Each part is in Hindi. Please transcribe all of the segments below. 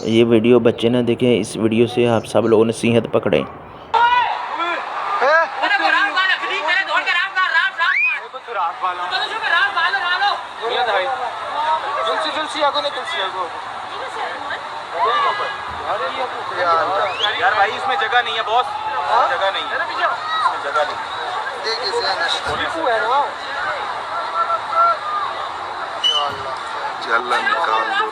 ये वीडियो बच्चे ना देखें, इस वीडियो से आप सब लोगों ने नसीहत पकड़ें। यार भाई इसमें जगह नहीं है बॉस, जगह नहीं है, इसमें जगह नहीं चल निकाल दो।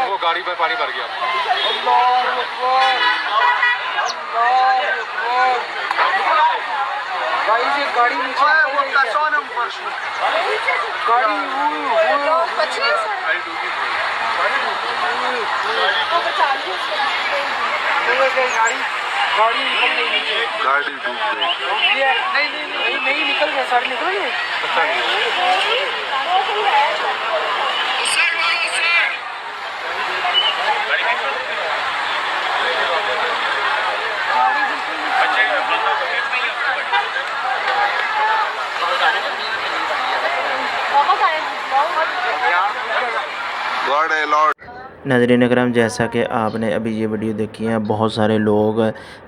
वो गाड़ी पर पानी भर गया। गाड़ी डूब गई। नहीं निकल गया, सारे निकल गए। गॉड अलॉट। नाज़रीन अकराम, जैसा कि आपने अभी ये वीडियो देखी है, बहुत सारे लोग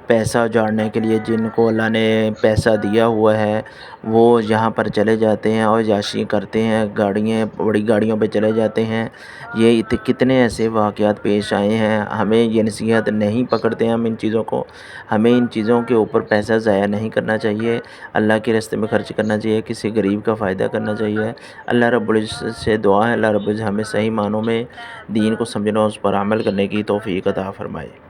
पैसा उजाड़ने के लिए, जिनको अल्लाह ने पैसा दिया हुआ है, वो यहाँ पर चले जाते हैं और याशी करते हैं, बड़ी गाड़ियों पे चले जाते हैं। ये कितने ऐसे वाक़यात पेश आए हैं। हमें ये नसीहत नहीं पकड़ते हैं हम इन चीज़ों को। हमें इन चीज़ों के ऊपर पैसा ज़ाया नहीं करना चाहिए, अल्लाह के रास्ते में ख़र्च करना चाहिए, किसी गरीब का फ़ायदा करना चाहिए। अल्लाह रब्बुल इज़्ज़त से दुआ है, अल्लाह रब्बुल इज़्ज़त हमें सही मानों में दीन को समझना, उस पर अमल करने की तौफ़ीक़ अता फ़रमाए।